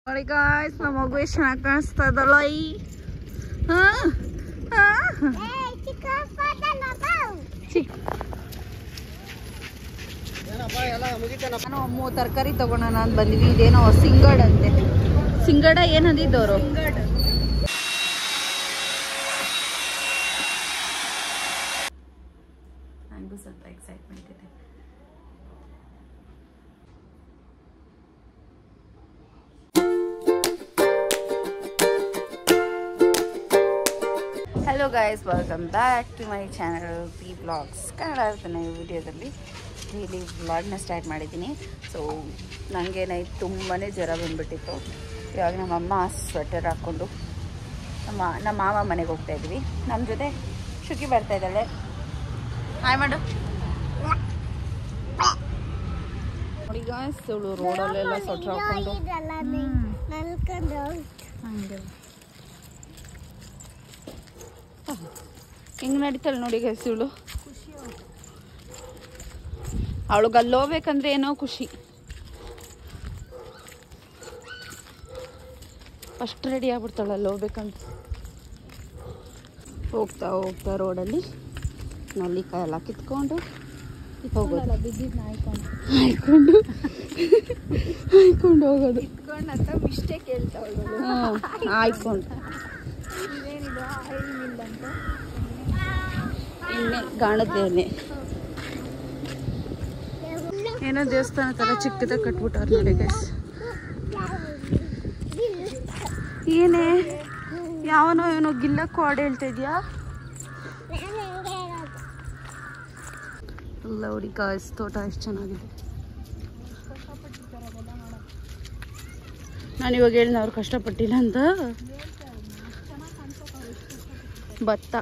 ನೋಡಿ ಗಾಯ್ಸ್, ನಮ್ಮ ಮಗು ಎಷ್ಟು ಚೆನ್ನಾಗಿ ಕಾಣಿಸ್ತಾ ಇದಲ್ಲ. ನಾನು ಅಮ್ಮ ತರಕಾರಿ ತಗೋಣ ಅಂತ ಬಂದಿವಿ. ಇದೇನೋ ಸಿಂಗಡ್ ಅಂತೆ. ಸಿಂಗಡ ಏನಂದಿದ್ದವರು? ನನಗೂ ಸ್ವಲ್ಪ ಎಕ್ಸೈಟ್ಮೆಂಟ್ ಇದೆ. Hello guys, welcome back to my channel P vlogs Kannada. ಇರ್ತಾನೆ ಈ ವಿಡಿಯೋದಲ್ಲಿ ಡೈಲಿ ಬ್ಲಾಗ್ನ ಸ್ಟಾರ್ಟ್ ಮಾಡಿದ್ದೀನಿ. ಸೊ ನನಗೇನಾಯ್ತು, ತುಂಬಾ ಜ್ವರ ಬಂದುಬಿಟ್ಟಿತ್ತು. ಇವಾಗ ನಮ್ಮಮ್ಮ ಸ್ವೆಟರ್ ಹಾಕ್ಕೊಂಡು ನಮ್ಮ ಮಾವ ಮನೆಗೆ ಹೋಗ್ತಾಯಿದ್ವಿ. ನಮ್ಮ ಜೊತೆ ಶುಕಿ ಬರ್ತಾಯಿದ್ದಾಳೆ. ಹಾಯ್ ಮಾಡು. ನೋಡಿ ಗಾಯ್ಸ್, ಇವಳು ರೋಡಲ್ಲೆಲ್ಲ ಸ್ವೆಟರ್ ಹಾಕ್ಕೊಂಡು ಹಂಗೆ ಹೆಂಗೆ ನಡೀತಾಳೆ ನೋಡಿ ಗೈಸ್ ಇವಳು. ಅವಳಿಗೆ ಅಲ್ಲಿ ಹೋಗ್ಬೇಕಂದ್ರೆ ಏನೋ ಖುಷಿ. ಫಸ್ಟ್ ರೆಡಿ ಆಗ್ಬಿಡ್ತಾಳೆ ಅಲ್ಲಿ ಹೋಗ್ಬೇಕಂತ. ಹೋಗ್ತಾ ಹೋಗ್ತಾ ರೋಡಲ್ಲಿ ನಲ್ಲಿಕಾಯಿ ಎಲ್ಲ ಕಿತ್ಕೊಂಡು ಹೋಗೋದು, ಹಾಯ್ಕೊಂಡು ಹೋಗೋದು. ಮಿಸ್ಟೇಕ್ ಹೇಳ್ತಾವಳು. ಹಾಯ್ಕೊಂಡು ಎಣ್ಣೆ, ಗಾಣದ ಎಣ್ಣೆ. ಏನೋ ದೇವಸ್ಥಾನ ತರ ಚಿಕ್ಕದಾಗ ಕಟ್ಬಿಟ್ಟವ್ರು ನೋಡಿ ಗೈಸ್. ಏನೇ ಯಾವನೋ ಏನೋ ಗಿಲ್ಲಕ್ಕೂ ಹಾಡು ಹೇಳ್ತಾ ಇದೆಯಾ? ಎಲ್ಲ ನೋಡಿ ಗಾಯ್ಸ್, ತೋಟ ಎಷ್ಟು ಚೆನ್ನಾಗಿದೆ. ನಾನಿವಾಗ ಹೇಳಿದ ಅವ್ರು ಕಷ್ಟಪಟ್ಟಿಲ್ಲ ಅಂತ. ಭತ್ತ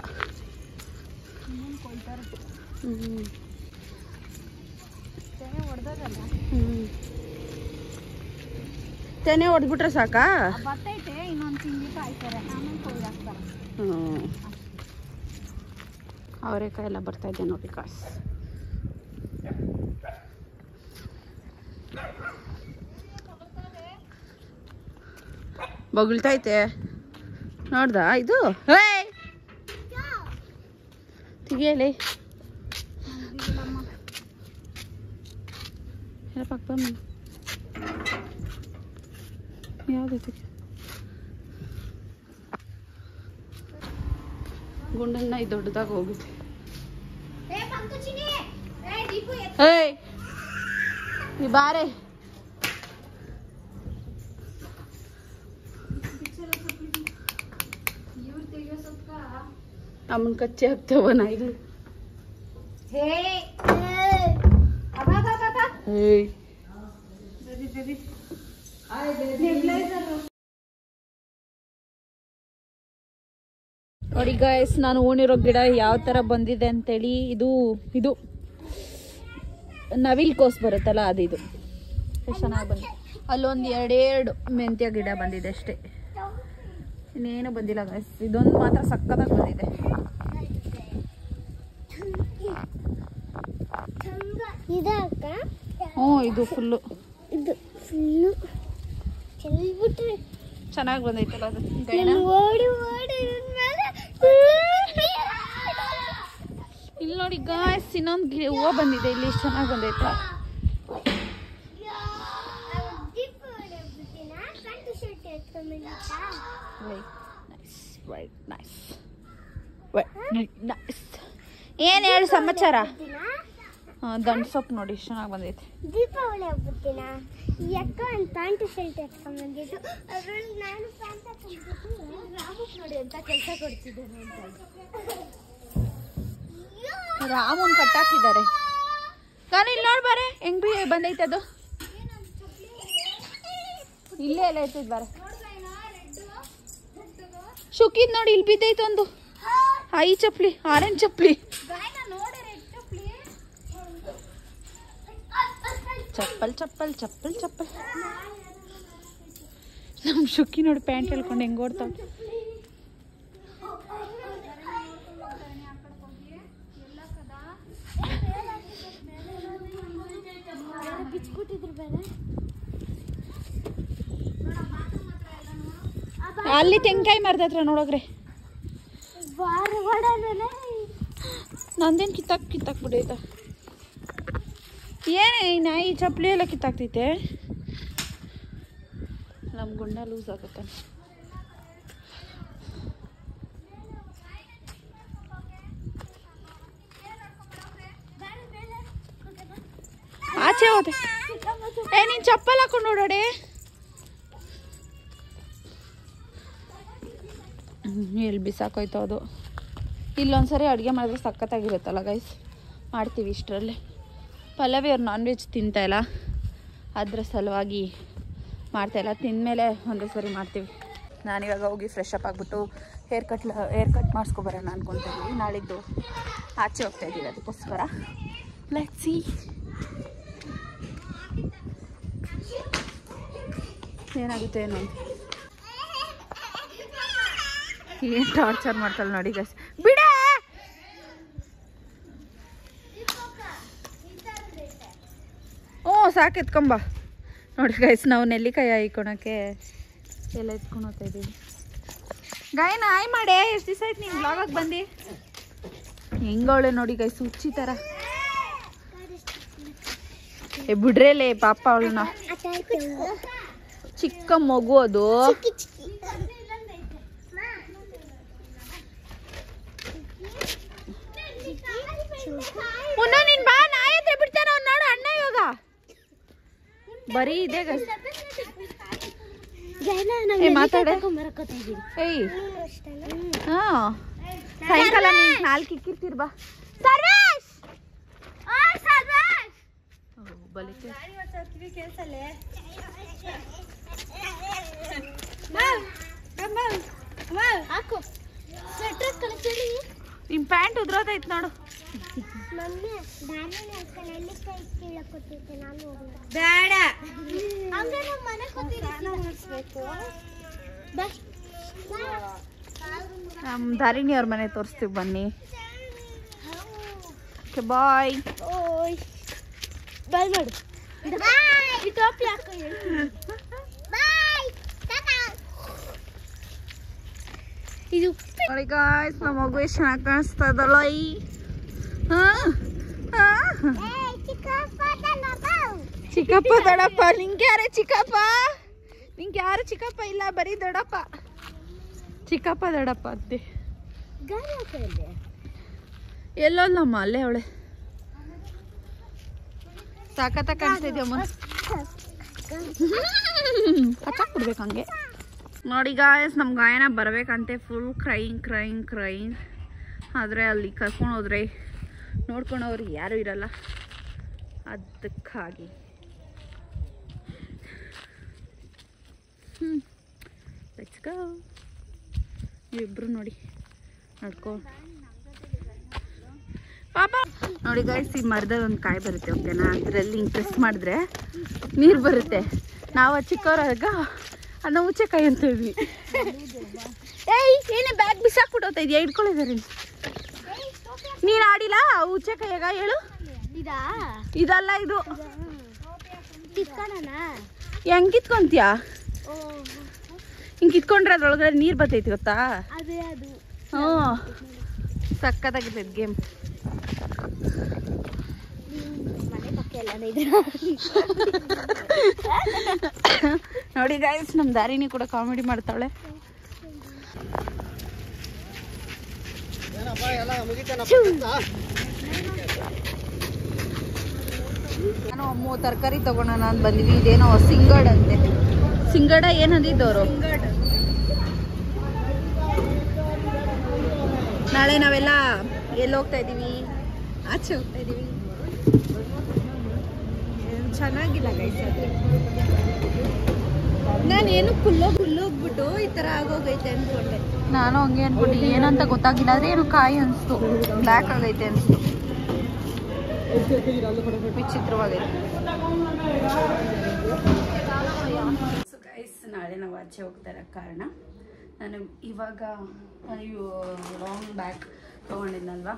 ತೆನೆ ಹೊಡೆದ್ಬಿಟ್ರೆ ಸಾಕಾ? ಅವರೆಕಾಯಿ ಎಲ್ಲ ಬರ್ತಾ ಇದೆ ನೋಡಿ ಕಾಸ್. ಬೊಗಳ್ತೈತೆ ನೋಡ್ದ ಇದು? ತೆಗಿಯಲಿ ಪಕ್ಕ ಯಾವ್ದೈತಿ? ಗುಂಡನ್ನ ಇದು ದೊಡ್ಡದಾಗ ಹೋಗುತ್ತೆ. ಈ ಬಾರೆ ಅಮ್ಮನ್ ಕಚ್ಚೆ ಹಾಕ್ತೇವನ ಇದು. ನೋಡಿ ಗಾಯ್ಸ್, ನಾನು ಹೂಣಿರೋ ಗಿಡ ಯಾವ ತರ ಬಂದಿದೆ ಅಂತೇಳಿ. ಇದು ನವಿಲ್ ಕೋಸ್ ಬರುತ್ತಲ್ಲ, ಅದು ಇದು ಎಷ್ಟು ಚೆನ್ನಾಗಿ ಬಂದಿದೆ. ಅಲ್ಲೊಂದು ಎರಡೆರಡು ಮೆಂತ್ಯ ಗಿಡ ಬಂದಿದೆ ಅಷ್ಟೇ, ಇನ್ನೇನು ಬಂದಿಲ್ಲ ಗಾಯ್ಸ್. ಇದೊಂದು ಮಾತ್ರ ಸಕ್ಕತ್ತಾಗಿ ಬಂದಿದೆ. ಇದು ಫುಲ್ಲು ಚೆನ್ನಾಗಿ ಬಂದೈತಲ್ಲ ಅದು. ಇಲ್ಲಿ ನೋಡಿ ಗಾಯ್ಸ್, ಇನ್ನೊಂದು ಹೂವು ಬಂದಿದೆ ಇಲ್ಲಿ. ಎಷ್ಟು ಚೆನ್ನಾಗಿ ಬಂದೈತ. ಏನ್ ಹೇಳು ಸಮಾಚಾರ? ದಂಡ ಸೊಪ್ಪು ನೋಡಿ ಎಷ್ಟು ಚೆನ್ನಾಗಿ ಬಂದೈತೆ. ದೀಪಾವಳಿ ಹಬ್ಬತ್ತಿನ ಎಕ್ಕ ಒಂದು ಪ್ಯಾಂಟ್ ಶರ್ಟ್ ಎತ್ಕೊಂಡ್ ಬಂದಿದ್ದು. ಅದ್ರಲ್ಲಿ ನಾನು ಪ್ಯಾಂಟ್ ಹಾಕೊಂಡ್ಬಿಟ್ಟು ರಾಮುಕ್ ನೋಡಿ ಅಂತ ಕೆಲಸ ಕೊಡ್ತಿದ್ದೇನೆ ಅಂತ ರಾಮನ್ ಕಟ್ಟಾಕಿದ್ದಾರೆ. ನಾನು ಇಲ್ಲಿ ನೋಡ್ಬಾರೆ ಹೆಂಗ್ ಬಂದೈತೆ ಅದು. ಇಲ್ಲೇ ಎಲ್ಲ ಐತದ ಬಾರೆ. ಶುಕಿದ್ ನೋಡಿ ಇಲ್ಲಿ ಬಿದ್ದೈತೆ ಒಂದು ಐ ಚಪ್ಲಿ, ಆರೆಂಜ್ ಚಪ್ಲಿ. ಚಪ್ಪಲ್ ಚಪ್ಪಲ್ ಚಪ್ಪಲ್ ಚಪ್ಪಲ್. ನಮ್ ಶುಕ್ಕಿ ನೋಡಿ ಪ್ಯಾಂಟ್ ಹೇಳ್ಕೊಂಡು ಹೆಂಗ್ ಓಡ್ತಾವ. ಬಿಚ್ಕೊಟ್ಟಿದ್ರು ಬೇರೆ. ಅಲ್ಲಿ ತೆಂಕಾಯಿ ಮರದ ಹತ್ರ ನೋಡೋಗ್ರೆ ನಂದೇನು ಕಿತ್ತಾಕ್ಬಿಡೈತ. ಏನೇ ಈ ನಾಯಿ ಚಪ್ಪಲಿ ಎಲ್ಲ ಕಿತ್ತಾಕ್ತೈತೆ. ನಮ್ಮ ಗುಂಡ ಲೂಸ್ ಆಗುತ್ತೆ. ಆಚೆ ಹೋದೆ. ನೀನು ಚಪ್ಪಲ್ ಹಾಕೊಂಡು ಓಡಾಡೆ. ಎಲ್ಲಿ ಬಿಸಾಕೋಯ್ತು ಅದು. ಇಲ್ಲೊಂದ್ಸರಿ ಅಡುಗೆ ಮಾಡಿದ್ರೆ ಸಖತ್ತಾಗಿರುತ್ತಲ್ಲ ಗೈಸ್. ಮಾಡ್ತೀವಿ ಇಷ್ಟರಲ್ಲೇ. ಪಲ್ಲವಿ ಅವ್ರು ನಾನ್ ವೆಜ್ ತಿಂತಾಯಿಲ್ಲ, ಅದ್ರ ಸಲುವಾಗಿ ಮಾಡ್ತಾಯಿಲ್ಲ. ತಿಂದಮೇಲೆ ಒಂದೇ ಸರಿ ಮಾಡ್ತೀವಿ. ನಾನಿವಾಗ ಹೋಗಿ ಫ್ರೆಶ್ ಅಪ್ ಆಗಿಬಿಟ್ಟು ಹೇರ್ ಕಟ್ ಮಾಡಿಸ್ಕೊಬರೋಣ ಅಂದ್ಕೊಳ್ತಾಯಿದ್ದೀವಿ. ನಾಳಿದ್ದು ಆಚೆ ಹೋಗ್ತಾಯಿದ್ದೀವಿ, ಅದಕ್ಕೋಸ್ಕರ ಲೆಟ್ಸ್ ಸಿ ಏನಾಗುತ್ತೆ ಏನೋ. ಏನು ಟಾರ್ಚರ್ ಮಾಡ್ತಾಳೆ ನೋಡಿ ಗೈಸ್. ಬಿಡ ಸಾಕು ಎತ್ಕೊಂಬ. ನೋಡಿ ಗೈಸ್, ನಾವು ನೆಲ್ಲಿಕಾಯಿ ಹಾಯ್ಕೊಳಕ್ಕೆ ಎಲ್ಲ ಎತ್ಕೊಂಡು ಹೋಗ್ತಾ ಇದ್ದೀವಿ. ಗಾಯನ ಆಯ್ ಮಾಡೇ. ಎಷ್ಟು ದಿವಸ ಆಯ್ತು ನೀವು ಬ್ಲಾಗಾಗಿ ಬಂದು. ಹೆಂಗವಳೆ ನೋಡಿ ಗೈಸ್, ಹುಚ್ಚಿ ಥರ. ಬಿಡ್ರೇಲೆ ಪಾಪ ಅವಳನ್ನ. ಚಿಕ್ಕ ಮಗು ಅದು. ನೀನ್ ಬಾ, ನಾಯಿ ಹತ್ರ ಬಿಡ್ತಾನ ಅವ್ನು. ನೋಡು ಅಣ್ಣ ಇವಾಗ ಬರೀ ಇದೆ ಗೈಸ್. ಮಾತಾಡೆ. ಏಯ್ ಸಾಯಂಕಾಲ ನೀನು 4 ಇಕ್ಕಿರ್ತೀರ ಬಾ. ಸರ್ವೇಶ್ ನಿಮ್ ಪ್ಯಾಂಟ್ ಉದ್ರೋದೈತ್ ನೋಡು. ಬೇಡ ನಮ್ಮ ಧಾರಿಣಿ ಅವ್ರ ಮನೆ ತೋರಿಸ್ತೀವಿ ಬನ್ನಿ. ಬಾಯ್ ಬಾಯ್ ಮಾಡು. ಇದು ನೋಡಿ ಗಾಯ್ಸ್, ನಮ್ಮ ಮಗು ಎಷ್ಟು ಚೆನ್ನಾಗಿ ಕಾಣಿಸ್ತಾ ಇದ್ದಲ್ಲ. ಚಿಕ್ಕಪ್ಪ ದೊಡ್ಡಪ್ಪ. ನಿಂಗೆ ಯಾರೇ ಚಿಕ್ಕಪ್ಪ? ನಿಂಗೆ ಯಾರು ಚಿಕ್ಕಪ್ಪ ಇಲ್ಲ, ಬರೀ ದೊಡ್ಡಪ್ಪ. ಚಿಕ್ಕಪ್ಪ ದೊಡ್ಡಪ್ಪ ಅಂತೆ. ಎಲ್ಲೋಲ್ಲಮ್ಮ, ಅಲ್ಲೇ ಅವಳೆ. ಸಾಕತ್ತ ಕಾಣಿಸ್ತಿದ್ಯಮ್ಮ. ಹಚ್ಚಾಕ್ಬಿಡ್ಬೇಕು ಹಂಗೆ. ನೋಡಿ ಗಾಯಸ್, ನಮ್ಮ ಗಾಯನ ಬರಬೇಕಂತೆ. Full crying. ಆದರೆ ಅಲ್ಲಿ ಕರ್ಕೊಂಡು ಹೋದ್ರೆ ನೋಡ್ಕೊಂಡವ್ರು ಯಾರೂ ಇರಲ್ಲ, ಅದಕ್ಕಾಗಿ. Let's go. ಇಬ್ರು ನೋಡಿ ನಡ್ಕೊ ಪಾಪ. ನೋಡಿ ಗಾಯ್ಸ್, ಈ ಮರದಲ್ಲಿ ಒಂದು ಕಾಯಿ ಬರುತ್ತೆ, ಓಕೆನಾ? ಅದರಲ್ಲಿ ಹಿಂಗೆ ಪ್ರೆಸ್ ಮಾಡಿದ್ರೆ ನೀರು ಬರುತ್ತೆ. ನಾವು ಚಿಕ್ಕವರಾಗ ಅದನ್ನ ಉಚ್ಚೆಕಾಯಿ ಅಂತ ಇದ್ವಿ. ಏಯ್, ಏನೇ ಬ್ಯಾಗ್ ಬಿಸಾಕ್ಬಿಟ್ಟು ಹೋಗ್ತಾ ಇದೆಯಾ? ಇಟ್ಕೊಳ್ಳಿದ್ದಾರೆ. ನೀನು ಆಡಿಲ್ಲ ಉಚ್ಚೆಕಾಯಿಯಾಗ? ಹೇಳು. ಇದಲ್ಲ, ಇದು ಹೆಂಗ್ ಕಿತ್ಕೊಂತೀಯಾ? ಹಿಂಗೆ ಕಿತ್ಕೊಂಡ್ರೆ ಅದ್ರೊಳಗಡೆ ನೀರು ಬರ್ತೈತಿ, ಗೊತ್ತಾ? ಹ್ಞೂ, ಸಕ್ಕತ್ತಾಗಿರ್ತೈತೆ ಗೇಮ್. ನೋಡಿ ಗೈಸ್, ನಮ್ಮ ದಾರಿಣಿ ಕೂಡ ಕಾಮಿಡಿ ಮಾಡ್ತಾಳೆ. ನಾನು ಅಮ್ಮ ತರಕಾರಿ ತಗೋಣ ಅಂತ ಬಂದಿವಿ. ಇದೇನೋ ಸಿಂಗಡ್ ಅಂತೆ. ಸಿಂಗಡ ಏನಂದಿದ್ದವರು? ನಾಳೆ ನಾವೆಲ್ಲ ಎಲ್ಲಿ ಹೋಗ್ತಾ ಇದೀವಿ? ಆಚೆ ಹೋಗ್ತಾ ಇದೀವಿ. ಚೆನ್ನಾಗಿಲ್ಲ ಗೈಸ್. ಅದು ನಾನೇನು ಫುಲ್ಲೋಗ್ಬಿಟ್ಟು ಈ ಥರ ಆಗೋಗೈತೆ ಅಂದ್ಕೊಂಡೆ. ನಾನು ಹಂಗೆ ಅನ್ಬಿಟ್ಟು ಏನಂತ ಗೊತ್ತಾಗಿಲ್ಲ. ಆದರೆ ಏನು ಕಾಯಿ ಅನಿಸ್ತು, ಬ್ಲ್ಯಾಕ್ ಆಗೈತೆ ಅನಿಸ್ತು. ವಿಚಿತ್ರವಾಗೈತೆ. ಸೊ ಗೈಸ್, ನಾಳೆ ನಾವು ಆಚೆ ಹೋಗ್ತಾ ಇರೋ ಕಾರಣ ನಾನು ಇವಾಗ ಲಾಂಗ್ ಬ್ಯಾಗ್ ತೊಗೊಂಡಿದ್ನಲ್ವ,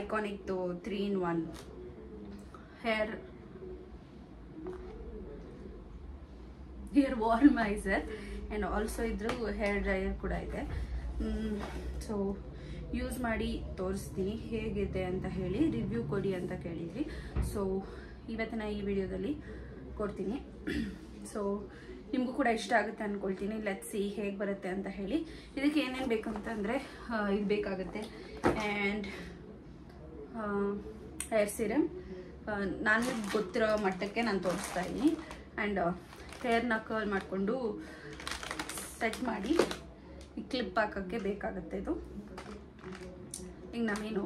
ಐಕಾನಿಕ್ದು 3-in-1 hair volumizer. And also ಇದ್ರ ಹೇರ್ ಡ್ರೈಯರ್ ಕೂಡ ಇದೆ. ಸೊ ಯೂಸ್ ಮಾಡಿ ತೋರಿಸ್ತೀನಿ ಹೇಗಿದೆ ಅಂತ ಹೇಳಿ, ರಿವ್ಯೂ ಕೊಡಿ ಅಂತ ಕೇಳಿದ್ರಿ. ಸೊ ಇವತ್ತಿನ ಈ ವಿಡಿಯೋದಲ್ಲಿ ಕೊಡ್ತೀನಿ. ಸೊ ನಿಮಗೂ ಕೂಡ ಇಷ್ಟ ಆಗುತ್ತೆ ಅಂದ್ಕೊಳ್ತೀನಿ. ಲೆಟ್ಸ್ ಸಿ ಹೇಗೆ ಬರುತ್ತೆ ಅಂತ ಹೇಳಿ. ಇದಕ್ಕೆ ಏನೇನು ಬೇಕು ಅಂತಂದರೆ ಇದು ಬೇಕಾಗುತ್ತೆ. ಆ್ಯಂಡ್ ಹೇರ್ ಸಿರಮ್ ನಾನು ಗೊತ್ತಿರೋ ಮಟ್ಟಕ್ಕೆ ನಾನು ತೋರಿಸ್ತಾ ಇದ್ದೀನಿ. ಆ್ಯಂಡ್ ಹೇರ್ನ ಕರ್ಲ್ ಮಾಡಿಕೊಂಡು ಸೆಟ್ ಮಾಡಿ ಈ ಕ್ಲಿಪ್ ಹಾಕೋಕ್ಕೆ ಬೇಕಾಗುತ್ತೆ. ಇದು ಈಗ ನಾವೇನು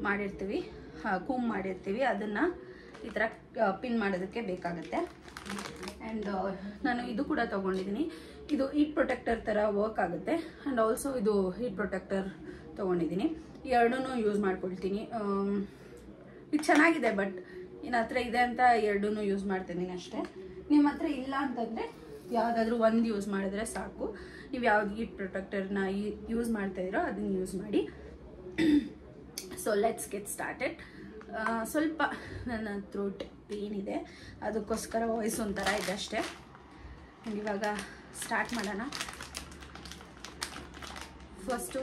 ಮಾಡಿರ್ತೀವಿ, ಕೂಮ್ ಮಾಡಿರ್ತೀವಿ, ಅದನ್ನು ಈ ಥರ ಪಿನ್ ಮಾಡೋದಕ್ಕೆ ಬೇಕಾಗುತ್ತೆ. ಆ್ಯಂಡ್ ನಾನು ಇದು ಕೂಡ ತೊಗೊಂಡಿದ್ದೀನಿ. ಇದು ಹೀಟ್ ಪ್ರೊಟೆಕ್ಟರ್ ಥರ ವರ್ಕ್ ಆಗುತ್ತೆ. ಆ್ಯಂಡ್ ಆಲ್ಸೋ ಇದು ಹೀಟ್ ಪ್ರೊಟೆಕ್ಟರ್ ತೊಗೊಂಡಿದ್ದೀನಿ. ಎರಡೂ ಯೂಸ್ ಮಾಡ್ಕೊಳ್ತೀನಿ. ಇದು ಚೆನ್ನಾಗಿದೆ, ಬಟ್ ನನ್ನ ಹತ್ರ ಇದೆ ಅಂತ ಎರಡೂ ಯೂಸ್ ಮಾಡ್ತಿದ್ದೀನಿ ಅಷ್ಟೇ. ನಿಮ್ಮ ಹತ್ರ ಇಲ್ಲ ಅಂತಂದರೆ ಯಾವುದಾದ್ರೂ ಒಂದು ಯೂಸ್ ಮಾಡಿದ್ರೆ ಸಾಕು. ನೀವು ಯಾವ್ದು ಹೀಟ್ ಪ್ರೊಟೆಕ್ಟರ್ನ ಯೂಸ್ ಮಾಡ್ತಾಯಿದ್ದೀರೋ ಅದನ್ನು ಯೂಸ್ ಮಾಡಿ. So let's get started. ಸ್ವಲ್ಪ ನನ್ನ ಥ್ರೋಟ್ ಪೇನ್ ಇದೆ, ಅದಕ್ಕೋಸ್ಕರ ವಾಯ್ಸ್ ಒಂಥರ ಇದೆ ಅಷ್ಟೇ. ಇವಾಗ ಸ್ಟಾರ್ಟ್ ಮಾಡೋಣ. ಫಸ್ಟು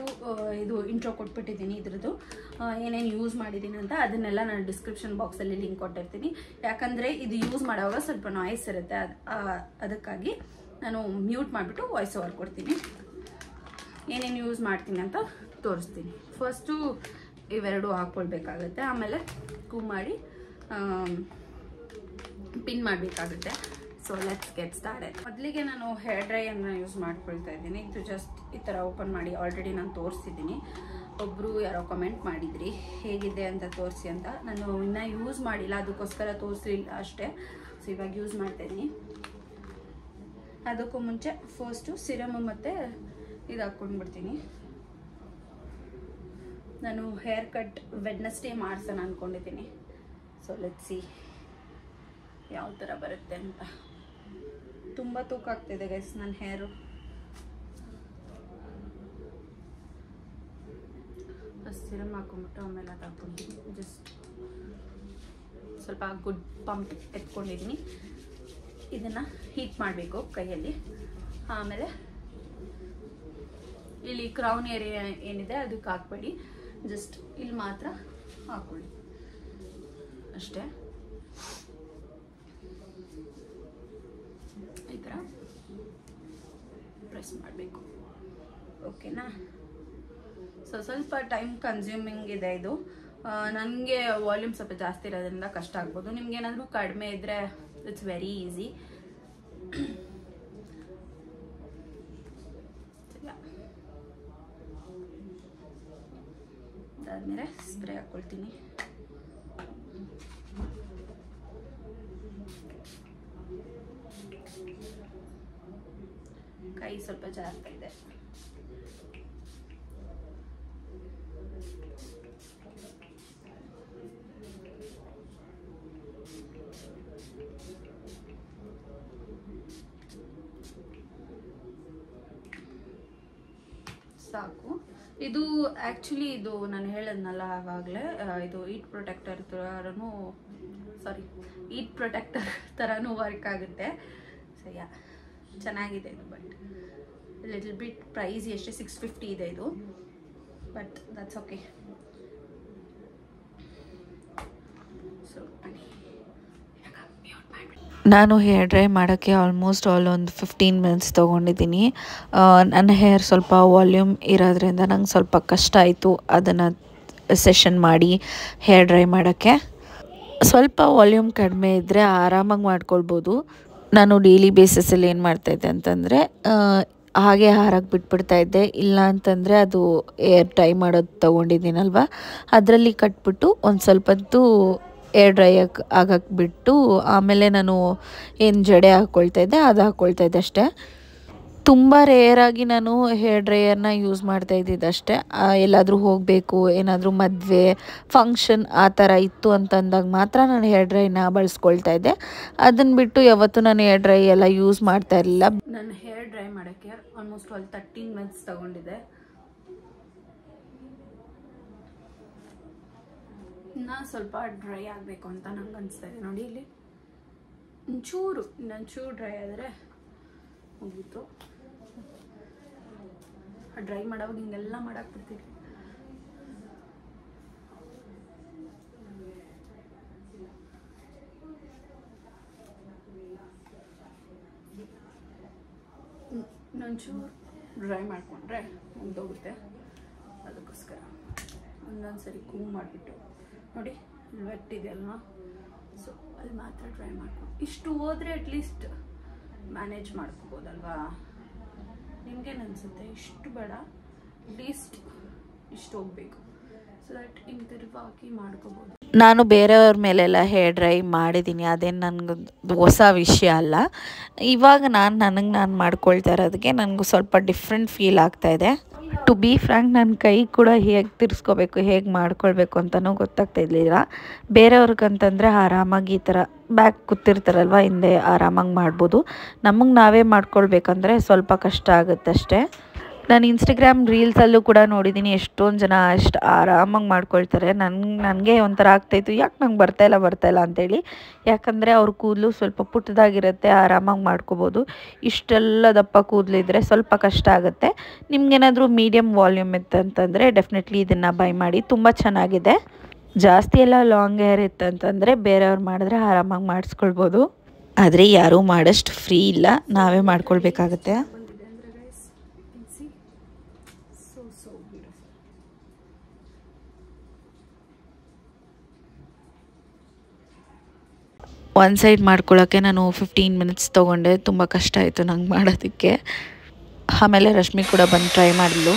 ಇದು ಇಂಟ್ರೋ ಕೊಟ್ಬಿಟ್ಟಿದ್ದೀನಿ ಇದ್ರದ್ದು ಏನೇನು ಯೂಸ್ ಮಾಡಿದ್ದೀನಿ ಅಂತ. ಅದನ್ನೆಲ್ಲ ನಾನು ಡಿಸ್ಕ್ರಿಪ್ಷನ್ ಬಾಕ್ಸಲ್ಲಿ ಲಿಂಕ್ ಕೊಟ್ಟಿರ್ತೀನಿ. ಯಾಕಂದರೆ ಇದು ಯೂಸ್ ಮಾಡುವಾಗ ಸ್ವಲ್ಪ ನಾಯ್ಸ್ ಇರುತ್ತೆ, ಅದಕ್ಕಾಗಿ ನಾನು ಮ್ಯೂಟ್ ಮಾಡಿಬಿಟ್ಟು ವಾಯ್ಸ್ ಓವರ್ ಕೊಡ್ತೀನಿ. ಏನೇನು ಯೂಸ್ ಮಾಡ್ತೀನಿ ಅಂತ ತೋರಿಸ್ತೀನಿ. ಫಸ್ಟು ಇವೆರಡು ಹಾಕ್ಕೊಳ್ಬೇಕಾಗುತ್ತೆ. ಆಮೇಲೆ ಕೂಮ್ ಮಾಡಿ ಪಿನ್ ಮಾಡಬೇಕಾಗುತ್ತೆ. So let's get started. ಮೊದಲಿಗೆ ನಾನು ಹೇರ್ ಡ್ರೈಯರ್ನ ಯೂಸ್ ಮಾಡ್ಕೊಳ್ತಾ ಇದ್ದೀನಿ. ಇದು ಜಸ್ಟ್ ಈ ಥರ ಓಪನ್ ಮಾಡಿ ಆಲ್ರೆಡಿ ನಾನು ತೋರಿಸಿದ್ದೀನಿ. ಒಬ್ಬರು ಯಾರೋ ಕಮೆಂಟ್ ಮಾಡಿದ್ರಿ ಹೇಗಿದೆ ಅಂತ ತೋರಿಸಿ ಅಂತ. ನಾನು ಇನ್ನೂ ಯೂಸ್ ಮಾಡಿಲ್ಲ, ಅದಕ್ಕೋಸ್ಕರ ತೋರಿಸಲಿಲ್ಲ ಅಷ್ಟೇ. ಸೊ ಇವಾಗ ಯೂಸ್ ಮಾಡ್ತಾಯಿದ್ದೀನಿ. ಅದಕ್ಕೂ ಮುಂಚೆ ಫಸ್ಟು ಸಿರಮು ಮತ್ತು ಇದು ಹಾಕ್ಕೊಂಡ್ಬಿಡ್ತೀನಿ. ನಾನು ಹೇರ್ ಕಟ್ ವೆಡ್ನೆಸ್ಡೇ ಮಾಡ್ಸೋಣ ಅಂದ್ಕೊಂಡಿದ್ದೀನಿ. ಸೊ ಲೆಟ್ಸ್ ಸಿ ಯಾವ ಥರ ಬರುತ್ತೆ ಅಂತ. ತುಂಬ ತೂಕ ಆಗ್ತಿದೆ ಗೈಸ್ ನನ್ನ ಹೇರು. ಫಸ್ಟ್ ಸಿರಮ್ ಹಾಕೊಂಡ್ಬಿಟ್ಟು ಆಮೇಲೆ ಅದು ಹಾಕ್ಕೊಂಡಿದ್ದೀನಿ. ಜಸ್ಟ್ ಸ್ವಲ್ಪ ಗುಡ್ ಪಂಪ್ ಎತ್ಕೊಂಡಿದ್ದೀನಿ. ಇದನ್ನು ಹೀಟ್ ಮಾಡಬೇಕು ಕೈಯಲ್ಲಿ. ಆಮೇಲೆ ಇಲ್ಲಿ ಕ್ರೌನ್ ಏರಿಯಾ ಏನಿದೆ ಅದಕ್ಕೆ ಹಾಕ್ಬೇಡಿ, ಜಸ್ಟ್ ಇಲ್ಲಿ ಮಾತ್ರ ಹಾಕ್ಕೊಳ್ಳಿ ಅಷ್ಟೇ. ಈ ಥರ ಪ್ರೆಸ್ ಮಾಡಬೇಕು, ಓಕೆನಾ? ಸೊ ಸ್ವಲ್ಪ ಟೈಮ್ ಕನ್ಸ್ಯೂಮಿಂಗ್ ಇದೆ ಇದು. ನನಗೆ ವಾಲ್ಯೂಮ್ ಸ್ವಲ್ಪ ಜಾಸ್ತಿ ಇರೋದ್ರಿಂದ ಕಷ್ಟ ಆಗ್ಬೋದು. ನಿಮ್ಗೇನಾದರೂ ಕಡಿಮೆ ಇದ್ದರೆ ಇಟ್ಸ್ ವೆರಿ ಈಸಿ. ಅದಾದಮೇಲೆ ಸ್ಪ್ರೇ ಹಾಕ್ಕೊಳ್ತೀನಿ. ಕೈ ಸ್ವಲ್ಪ ಜಾಸ್ತಿ ಇದೆ. ಸಾಕು. ಇದು ಆ್ಯಕ್ಚುಲಿ ಇದು ನಾನು ಹೇಳಿದ್ನಲ್ಲ ಆವಾಗಲೇ, ಇದು ಹೀಟ್ ಪ್ರೊಟೆಕ್ಟರ್ ಥರನೂ ವರ್ಕ್ ಆಗುತ್ತೆ. ಸೊ ಯಾ ಚೆನ್ನಾಗಿದೆ ಇದು. ಬಟ್ ಲಿಟಲ್ ಬಿಟ್ ಪ್ರೈಸ್ ಎಷ್ಟೇ 650 ಇದೆ ಇದು, ಬಟ್ ದಟ್ಸ್ ಓಕೆ. ಸೊ ನಾನು ಹೇರ್ ಡ್ರೈ ಮಾಡೋಕ್ಕೆ ಆಲ್ಮೋಸ್ಟ್ ಒಂದು 15 ಮಿನಿಟ್ಸ್ ತೊಗೊಂಡಿದ್ದೀನಿ. ನನ್ನ ಹೇರ್ ಸ್ವಲ್ಪ ವಾಲ್ಯೂಮ್ ಇರೋದ್ರಿಂದ ನಂಗೆ ಸ್ವಲ್ಪ ಕಷ್ಟ ಆಯಿತು ಅದನ್ನು ಸೆಷನ್ ಮಾಡಿ ಹೇರ್ ಡ್ರೈ ಮಾಡೋಕ್ಕೆ. ಸ್ವಲ್ಪ ವಾಲ್ಯೂಮ್ ಕಡಿಮೆ ಇದ್ದರೆ ಆರಾಮಾಗಿ ಮಾಡ್ಕೊಳ್ಬೋದು. ನಾನು ಡೈಲಿ ಬೇಸಿಸಲ್ಲಿ ಏನು ಮಾಡ್ತಾಯಿದ್ದೆ ಅಂತಂದರೆ ಹಾಗೆ ಹಾರಾಗಿ ಬಿಟ್ಬಿಡ್ತಾಯಿದ್ದೆ. ಇಲ್ಲ ಅಂತಂದರೆ ಅದು ಏರ್ ಡ್ರೈ ಮಾಡೋದು ತೊಗೊಂಡಿದ್ದೀನಲ್ವ, ಅದರಲ್ಲಿ ಕಟ್ಬಿಟ್ಟು ಒಂದು ಸ್ವಲ್ಪ ಹೊತ್ತು ಏರ್ ಡ್ರೈ ಆಗಕ್ಕೆ ಬಿಟ್ಟು ಆಮೇಲೆ ನಾನು ಏನು ಜಡೆ ಹಾಕ್ಕೊಳ್ತಾಯಿದ್ದೆ ಅದು ಹಾಕ್ಕೊಳ್ತಾಯಿದ್ದೆ ಅಷ್ಟೇ. ತುಂಬ ರೇರಾಗಿ ನಾನು ಹೇರ್ ಡ್ರೈಯರ್ನ ಯೂಸ್ ಮಾಡ್ತಾ ಇದ್ದಿದ್ದಷ್ಟೇ. ಎಲ್ಲಾದರೂ ಹೋಗಬೇಕು, ಏನಾದರೂ ಮದುವೆ ಫಂಕ್ಷನ್ ಆ ಥರ ಇತ್ತು ಅಂತಂದಾಗ ಮಾತ್ರ ನಾನು ಹೇರ್ ಡ್ರೈನ ಬಳಸ್ಕೊಳ್ತಾ ಇದ್ದೆ. ಅದನ್ನು ಬಿಟ್ಟು ಯಾವತ್ತೂ ನಾನು ಹೇರ್ ಡ್ರೈ ಎಲ್ಲ ಯೂಸ್ ಮಾಡ್ತಾ ಇರಲಿಲ್ಲ. ನಾನು ಹೇರ್ ಡ್ರೈ ಮಾಡೋಕ್ಕೆ ಆಲ್ಮೋಸ್ಟ್ 13 ಮಿನಿಟ್ಸ್ ತೊಗೊಂಡಿದ್ದೆ. ಇನ್ನು ಸ್ವಲ್ಪ ಡ್ರೈ ಆಗಬೇಕು ಅಂತ ನಂಗೆ ಅನಿಸ್ತಾ ಇದೆ. ನೋಡಿ ಇಲ್ಲಿ ಒಂಚೂರು ಡ್ರೈ ಆದರೆ ಮುಗೀತು. ಡ್ರೈ ಮಾಡೋವಾಗ ಹಿಂಗೆಲ್ಲ ಮಾಡಾಕ್ಬಿಡ್ತೀವಿ. ಇನ್ನೊಂಚೂರು ಡ್ರೈ ಮಾಡಿಕೊಂಡ್ರೆ ಮುಗ್ದೋಗುತ್ತೆ. ಅದಕ್ಕೋಸ್ಕರ ಒಂದೊಂದು ಸರಿ ಕೂಮ್ ಮಾಡಿಬಿಟ್ಟು ನೋಡಿ ವೆಟ್ ಇದೆಯಲ್ವ, ಸೊ ಅಲ್ಲಿ ಮಾತ್ರ ಡ್ರೈ ಮಾಡ್ಕೊಂಡು ಇಷ್ಟು ಹೋದರೆ ಅಟ್ಲೀಸ್ಟ್ ಮ್ಯಾನೇಜ್ ಮಾಡ್ಕೋಬೋದಲ್ವಾ. ನಿಮ್ಗೇನು ಅನಿಸುತ್ತೆ? ಇಷ್ಟು ಬೇಡ, ಅಟ್ಲೀಸ್ಟ್ ಇಷ್ಟು ಹೋಗಬೇಕು, ಸೊ ದಟ್ ಹಿಂತಿರುವಾಗಿ ಮಾಡ್ಕೋಬೋದು. ನಾನು ಬೇರೆಯವ್ರ ಮೇಲೆಲ್ಲ ಹೇರ್ ಡ್ರೈ ಮಾಡಿದ್ದೀನಿ, ಅದೇನು ನನಗೆ ಹೊಸ ವಿಷಯ ಅಲ್ಲ. ಇವಾಗ ನಾನು ಮಾಡ್ಕೊಳ್ತಾ ಇರೋದಕ್ಕೆ ನನಗೂ ಸ್ವಲ್ಪ ಡಿಫ್ರೆಂಟ್ ಫೀಲ್ ಆಗ್ತಾಯಿದೆ. ಟು ಬಿ ಫ್ರ್ಯಾಂಕ್, ನನ್ನ ಕೈ ಕೂಡ ಹೇಗೆ ತಿರ್ಸ್ಕೋಬೇಕು, ಹೇಗೆ ಮಾಡ್ಕೊಳ್ಬೇಕು ಅಂತಲೂ ಗೊತ್ತಾಗ್ತಾ ಇರಲಿಲ್ಲ. ಬೇರೆಯವ್ರಿಗಂತಂದರೆ ಆರಾಮಾಗಿ ಈ ಥರ ಬ್ಯಾಕ್ ಕೂತಿರ್ತಾರಲ್ವ, ಹಿಂದೆ ಆರಾಮಾಗಿ ಮಾಡ್ಬೋದು. ನಮಗೆ ನಾವೇ ಮಾಡ್ಕೊಳ್ಬೇಕಂದ್ರೆ ಸ್ವಲ್ಪ ಕಷ್ಟ ಆಗುತ್ತೆ ಅಷ್ಟೇ. ನಾನು ಇನ್ಸ್ಟಾಗ್ರಾಮ್ ರೀಲ್ಸಲ್ಲೂ ಕೂಡ ನೋಡಿದ್ದೀನಿ, ಎಷ್ಟೊಂದು ಜನ ಅಷ್ಟು ಆರಾಮಾಗಿ ಮಾಡ್ಕೊಳ್ತಾರೆ. ನನಗೆ ಒಂಥರ ಆಗ್ತಾಯಿತ್ತು, ಯಾಕೆ ನಂಗೆ ಬರ್ತಾಯಿಲ್ಲ ಅಂತೇಳಿ. ಯಾಕಂದರೆ ಅವ್ರ ಕೂದಲು ಸ್ವಲ್ಪ ಪುಟ್ಟದಾಗಿರುತ್ತೆ, ಆರಾಮಾಗಿ ಮಾಡ್ಕೋಬೋದು. ಇಷ್ಟೆಲ್ಲ ದಪ್ಪ ಕೂದಲಿದ್ರೆ ಸ್ವಲ್ಪ ಕಷ್ಟ ಆಗುತ್ತೆ. ನಿಮ್ಗೇನಾದರೂ ಮೀಡಿಯಮ್ ವಾಲ್ಯೂಮ್ ಇತ್ತಂತಂದರೆ ಡೆಫಿನೆಟ್ಲಿ ಇದನ್ನು ಬೈ ಮಾಡಿ, ತುಂಬ ಚೆನ್ನಾಗಿದೆ. ಜಾಸ್ತಿ ಎಲ್ಲ ಲಾಂಗ್ ಹೇರ್ ಇತ್ತಂತಂದರೆ ಬೇರೆಯವ್ರು ಮಾಡಿದ್ರೆ ಆರಾಮಾಗಿ ಮಾಡಿಸ್ಕೊಳ್ಬೋದು. ಆದರೆ ಯಾರೂ ಮಾಡೋಷ್ಟು ಫ್ರೀ ಇಲ್ಲ, ನಾವೇ ಮಾಡ್ಕೊಳ್ಬೇಕಾಗತ್ತೆ. ಒಂದು ಸೈಡ್ ಮಾಡ್ಕೊಳ್ಳೋಕ್ಕೆ ನಾನು 15 ಮಿನಿಟ್ಸ್ ತೊಗೊಂಡೆ. ತುಂಬ ಕಷ್ಟ ಆಯಿತು ನಂಗೆ ಮಾಡೋದಕ್ಕೆ. ಆಮೇಲೆ ರಶ್ಮಿ ಕೂಡ ಬಂದು ಟ್ರೈ ಮಾಡಿದ್ಲು.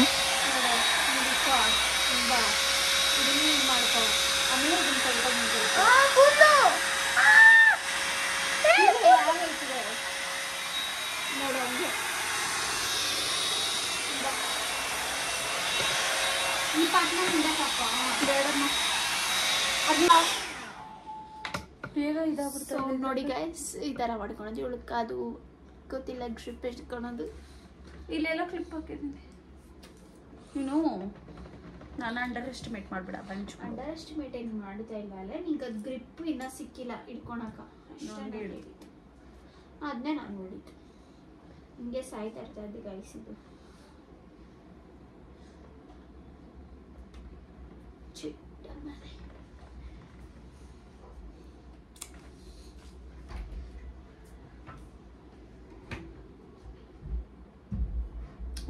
ನೋಡಿ ಗೈಸ್, ಈ ಥರ ಮಾಡ್ಕೊಳೋದು. ಇವಳಕ್ಕೆ ಅದು ಗೊತ್ತಿಲ್ಲ, ಗ್ರಿಪ್ ಇಟ್ಕೊಳೋದು. ಇಲ್ಲೆಲ್ಲ ಕ್ಲಿಪ್ ಹಾಕಿದ್ದೀನಿ. ನೀನು ನಾನು ಅಂಡರ್ ಎಸ್ಟಿಮೇಟ್ ಮಾಡ್ಬಿಡ. ಅಂಡರ್ ಎಸ್ಟಿಮೇಟ್ ಏನು ಮಾಡ್ತಾ ಇಲ್ಲ ಅಲ್ಲ, ನಿಂಗೆ ಅದು ಗ್ರಿಪ್ ಇನ್ನೂ ಸಿಕ್ಕಿಲ್ಲ ಇಟ್ಕೊಳಕ. ಅದನ್ನೇ ನಾನು ನೋಡಿದ್ದು. ಹಿಂಗೆ ಸಾಯ್ತಾ ಇರ್ತಾ ಇದ್ದೆ ಗೈಸ್. ಇದು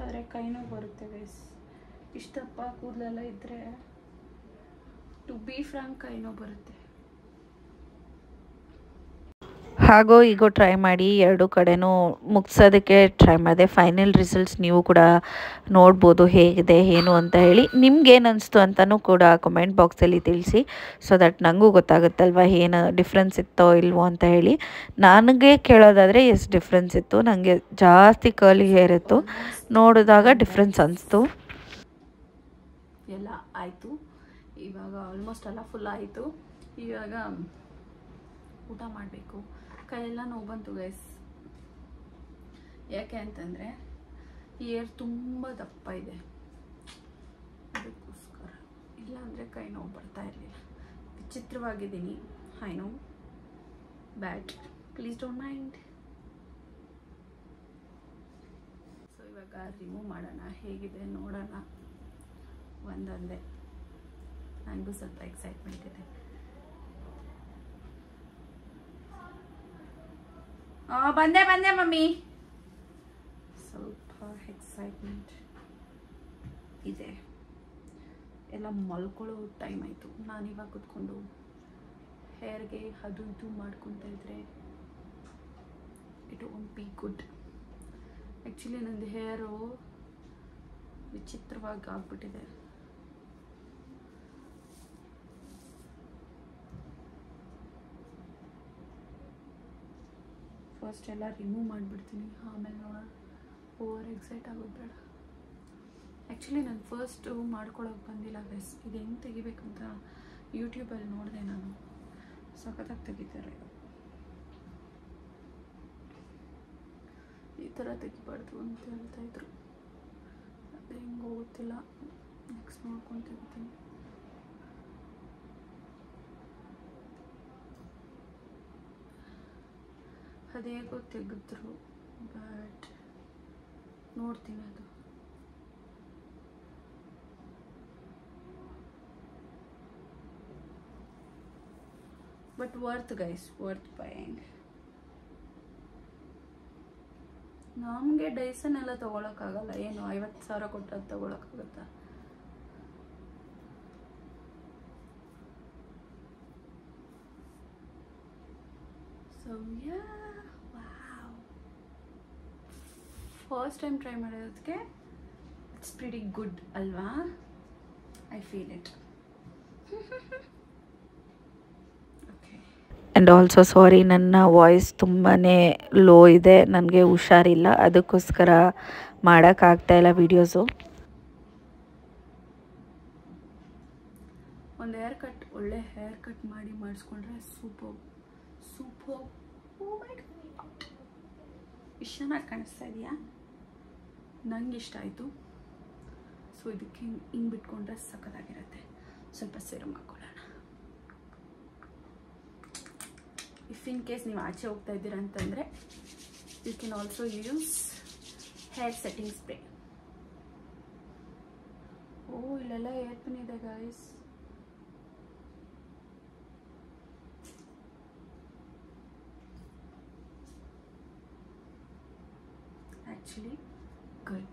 ಆದರೆ ಕೈನೂ ಬರುತ್ತೆ ಗೈಸ್. ಇಷ್ಟಪ್ಪ ಕೂದಲೆಲ್ಲ ಇದ್ದರೆ ಟು ಬಿ ಫ್ರಾಂಕ್ ಕೈನೂ ಬರುತ್ತೆ. ಹಾಗೋ ಈಗೋ ಟ್ರೈ ಮಾಡಿ, ಎರಡು ಕಡೆನೂ ಮುಗಿಸೋದಕ್ಕೆ ಟ್ರೈ ಮಾಡಿದೆ. ಫೈನಲ್ ರಿಸಲ್ಟ್ಸ್ ನೀವು ಕೂಡ ನೋಡ್ಬೋದು ಹೇಗಿದೆ ಏನು ಅಂತ ಹೇಳಿ. ನಿಮ್ಗೇನು ಅನಿಸ್ತು ಅಂತಲೂ ಕೂಡ ಕಮೆಂಟ್ ಬಾಕ್ಸಲ್ಲಿ ತಿಳಿಸಿ, ಸೊ ದಟ್ ನನಗೂ ಗೊತ್ತಾಗುತ್ತಲ್ವ ಏನು ಡಿಫ್ರೆನ್ಸ್ ಇತ್ತೋ ಇಲ್ವೋ ಅಂತ ಹೇಳಿ. ನನಗೆ ಕೇಳೋದಾದರೆ ಎಸ್ ಡಿಫ್ರೆನ್ಸ್ ಇತ್ತು. ನನಗೆ ಜಾಸ್ತಿ ಕರ್ಲಿ ಹೇರ್ ಇತ್ತು, ನೋಡಿದಾಗ ಡಿಫ್ರೆನ್ಸ್ ಅನಿಸ್ತು. ಎಲ್ಲ ಆಯಿತು, ಇವಾಗ ಆಲ್ಮೋಸ್ಟ್ ಎಲ್ಲ ಫುಲ್ ಆಯಿತು. ಇವಾಗ ಊಟ ಮಾಡಬೇಕು. ಕೈಯೆಲ್ಲ ನೋವು ಬಂತು ಗೈಸ್. ಯಾಕೆ ಅಂತಂದರೆ ಏರ್ ತುಂಬ ದಪ್ಪ ಇದೆ, ಅದಕ್ಕೋಸ್ಕರ. ಇಲ್ಲಾಂದರೆ ಕೈ ನೋವು ಬರ್ತಾ ಇರಲಿಲ್ಲ. ವಿಚಿತ್ರವಾಗಿದ್ದೀನಿ, I know, bad, please don't mind. So ಇವಾಗ ರಿಮೂವ್ ಮಾಡೋಣ, ಹೇಗಿದೆ ನೋಡೋಣ ಒಂದೊಂದೇ. ನನಗೂ ಸ್ವಲ್ಪ ಎಕ್ಸೈಟ್ಮೆಂಟ್ ಇದೆ. ಬಂದೆ ಮಮ್ಮಿ. ಸ್ವಲ್ಪ ಎಕ್ಸೈಟ್ಮೆಂಟ್ ಇದೆ. ಎಲ್ಲ ಮಲ್ಕೊಳ್ಳೋ ಟೈಮ್ ಆಯಿತು. ನಾನಿವಾಗ ಕೂತ್ಕೊಂಡು ಹೇರ್ಗೆ ಅದು ಇದು ಮಾಡ್ಕೊತಾ ಇದ್ರೆ it won't be good. Actually ನಂದು ಹೇರು ವಿಚಿತ್ರವಾಗಿ ಆಗ್ಬಿಟ್ಟಿದೆ. ಫಸ್ಟ್ ಎಲ್ಲ ರಿಮೂವ್ ಮಾಡಿಬಿಡ್ತೀನಿ, ಆಮೇಲೆ ನೋಡೋಣ. ಓವರ್ ಎಕ್ಸೈಟ್ ಆಗೋದು ಬೇಡ. ಆ್ಯಕ್ಚುಲಿ ನಾನು ಫಸ್ಟು ಮಾಡ್ಕೊಳಕ್ಕೆ ಬಂದಿಲ್ಲ ಗೈಸ್. ಇದು ಹೆಂಗೆ ತೆಗಿಬೇಕಂತ ಯೂಟ್ಯೂಬಲ್ಲಿ ನೋಡಿದೆ ನಾನು. ಸಖತ್ತಾಗಿ ತೆಗಿತಾರೆ. ಈ ಥರ ತೆಗಿಬಾರ್ದು ಅಂತ ಹೇಳ್ತಾಯಿದ್ರು. ಅದು ಹೆಂಗೆ ಗೊತ್ತಿಲ್ಲ. ನೆಕ್ಸ್ಟ್ ನೋಡ್ಕೊಂಡು ತೆಗಿತೀನಿ. ಅದೇಗೋ ತೆಗೆದ್ರು, ಬಟ್ ನೋಡ್ತೀನಿ ಅದು. But worth guys, worth buying. ನಮಗೆ ಡೈಸನ್ ಎಲ್ಲ ತೊಗೊಳಕ್ಕಾಗಲ್ಲ. ಏನು 50,000 ಕೊಟ್ಟು ಅದು ತೊಗೊಳಕ್ಕಾಗತ್ತಾ? So yeah, wow, first time try ಮಾಡೋದಕ್ಕೆ ಇಟ್ಸ್ ಪ್ರಿಟಿ ಗುಡ್ ಅಲ್ವಾ? I feel it. And also sorry, ನನ್ನ ವಾಯ್ಸ್ ತುಂಬಾ ಲೋ ಇದೆ, ನನಗೆ ಹುಷಾರಿಲ್ಲ, ಅದಕ್ಕೋಸ್ಕರ ಮಾಡೋಕ್ಕಾಗ್ತಾಯಿಲ್ಲ ವೀಡಿಯೋಸು. ಒಂದು ಹೇರ್ ಕಟ್, ಒಳ್ಳೆ ಹೇರ್ ಕಟ್ ಮಾಡಿಸ್ಕೊಂಡ್ರೆ super super. Oh my god, ಇಷ್ಟು ಚೆನ್ನಾಗಿ ಕಾಣಿಸ್ತಾ ಇದೆಯಾ? ನಂಗೆ ಇಷ್ಟ ಆಯಿತು. ಸೊ ಇದಕ್ಕೆ ಹಿಂಗೆ ಬಿಟ್ಕೊಂಡ್ರೆ ಸಖತ್ತಾಗಿರುತ್ತೆ. ಸ್ವಲ್ಪ ಸೀರಮ್ ಹಾಕೊಳ್ಳೋಣ. ಇಫ್ ಇನ್ ಕೇಸ್ ನೀವು ಆಚೆ ಹೋಗ್ತಾ ಇದ್ದೀರಾ ಅಂತಂದರೆ you can also use hair setting spray. Oh, ಇಲ್ಲೆಲ್ಲ ಹೇರ್ ಪಿನ್ ಇದೆ ಗೈಸ್. Actually good.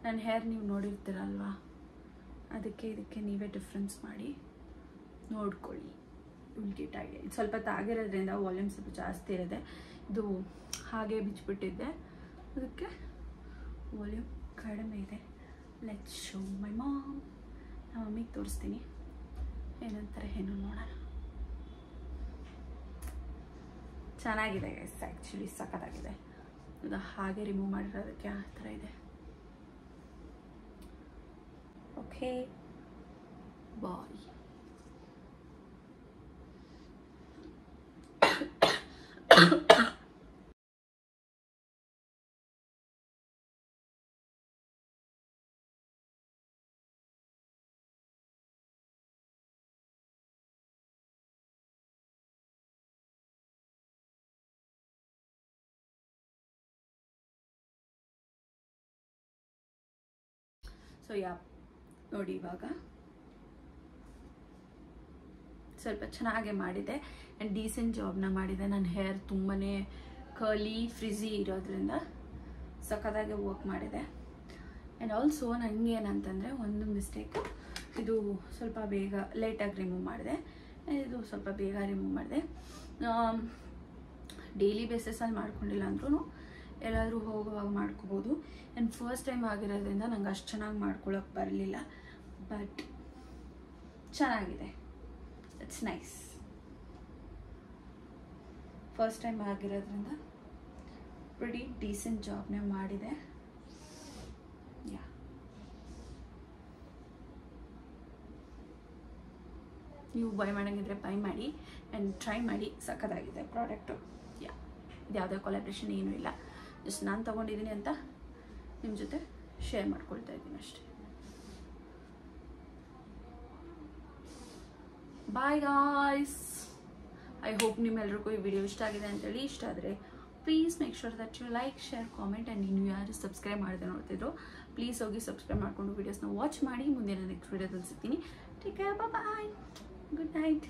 ನನ್ನ ಹೇರ್ ನೀವು ನೋಡಿರ್ತೀರಲ್ವಾ, ಅದಕ್ಕೆ ಇದಕ್ಕೆ ನೀವೇ ಡಿಫ್ರೆನ್ಸ್ ಮಾಡಿ ನೋಡ್ಕೊಳ್ಳಿ. Will get idea. ಇದು ಸ್ವಲ್ಪ ತಾಗಿರೋದ್ರಿಂದ ವಾಲ್ಯೂಮ್ ಸ್ವಲ್ಪ ಜಾಸ್ತಿ ಇರುತ್ತೆ. ಇದು ಹಾಗೆ ಬಿಚ್ಚಿಬಿಟ್ಟಿದ್ದೆ, ಅದಕ್ಕೆ ವಾಲ್ಯೂಮ್ ಕಡಿಮೆ ಇದೆ. Let's show my mom. ನಮ್ಮ ಮಮ್ಮಿಗೆ ತೋರಿಸ್ತೀನಿ ಏನಂತಾರೆ ಏನು ನೋಡೋಣ. ಚೆನ್ನಾಗಿದೆ ಗೈಸ್, ಆ್ಯಕ್ಚುಲಿ ಸಖತ್ತಾಗಿದೆ. ಅದು ಹಾಗೆ ರಿಮೂವ್ ಮಾಡಿರೋದಕ್ಕೆ ಆ ಥರ ಇದೆ. Okay bye. ಸೊ ಯಾ, ನೋಡಿ ಇವಾಗ ಸ್ವಲ್ಪ ಚೆನ್ನಾಗೆ ಮಾಡಿದೆ ಆ್ಯಂಡ್ ಡೀಸೆಂಟ್ ಜಾಬ್ನ ಮಾಡಿದೆ. ನನ್ನ ಹೇರ್ ತುಂಬಾ ಕರ್ಲಿ ಫ್ರಿಝಿ ಇರೋದ್ರಿಂದ ಸಖತ್ತಾಗಿ ವರ್ಕ್ ಮಾಡಿದೆ. ಆ್ಯಂಡ್ ಆಲ್ಸೋ ನನಗೆ ಏನಂತಂದರೆ ಒಂದು ಮಿಸ್ಟೇಕು, ಇದು ಸ್ವಲ್ಪ ಬೇಗ ಲೇಟಾಗಿ ರಿಮೂವ್ ಮಾಡಿದೆ, ಇದು ಸ್ವಲ್ಪ ಬೇಗ ರಿಮೂವ್ ಮಾಡಿದೆ. ಡೈಲಿ ಬೇಸಿಸಲ್ಲಿ ಮಾಡ್ಕೊಂಡಿಲ್ಲ ಅಂದ್ರೂ ಎಲ್ಲಾದರೂ ಹೋಗುವಾಗ ಮಾಡ್ಕೋಬೋದು. ಆ್ಯಂಡ್ ಫಸ್ಟ್ ಟೈಮ್ ಆಗಿರೋದ್ರಿಂದ ನಂಗೆ ಅಷ್ಟು ಚೆನ್ನಾಗಿ ಮಾಡ್ಕೊಳಕ್ಕೆ ಬರಲಿಲ್ಲ, ಬಟ್ ಚೆನ್ನಾಗಿದೆ. It's nice. ಫಸ್ಟ್ ಟೈಮ್ ಆಗಿರೋದ್ರಿಂದ ಪ್ರಿಟಿ ಡೀಸೆಂಟ್ ಜಾಬ್ನೇ ಮಾಡಿದೆ. ಯಾ, ನೀವು ಬೈ ಮಾಡೋಂಗಿದ್ರೆ ಬೈ ಮಾಡಿ ಆ್ಯಂಡ್ ಟ್ರೈ ಮಾಡಿ. ಸಖತ್ತಾಗಿದೆ ಪ್ರಾಡಕ್ಟು. ಯಾ, ಇದು ಯಾವುದೇ ಕೊಲಾಬ್ರೇಷನ್ ಏನೂ ಇಲ್ಲ, ಜಸ್ಟ್ ನಾನು ತೊಗೊಂಡಿದ್ದೀನಿ ಅಂತ ನಿಮ್ಮ ಜೊತೆ ಶೇರ್ ಮಾಡ್ಕೊಳ್ತಾ ಇದ್ದೀನಿ ಅಷ್ಟೇ. Bye guys. ಐ ಹೋಪ್ ನಿಮ್ಮೆಲ್ರಿಗೂ ಈ ವಿಡಿಯೋ ಇಷ್ಟ ಆಗಿದೆ ಅಂತೇಳಿ. ಇಷ್ಟ ಆದರೆ please make sure that you like, share, comment. And ನೀವು ಯಾರು ಸಬ್ಸ್ಕ್ರೈಬ್ ಮಾಡದೆ ನೋಡ್ತಿದ್ರು ಪ್ಲೀಸ್ ಹೋಗಿ ಸಬ್ಸ್ಕ್ರೈಬ್ ಮಾಡಿಕೊಂಡು ವೀಡಿಯೋಸ್ನ ವಾಚ್ ಮಾಡಿ. ಮುಂದಿನ ನೆಕ್ಸ್ಟ್ ವೀಡಿಯೋದಲ್ಲಿ ಸಿಗ್ತೀನಿ. ಟೇಕ್ ಕೇರ್, ಬಾಯ್, ಗುಡ್ ನೈಟ್.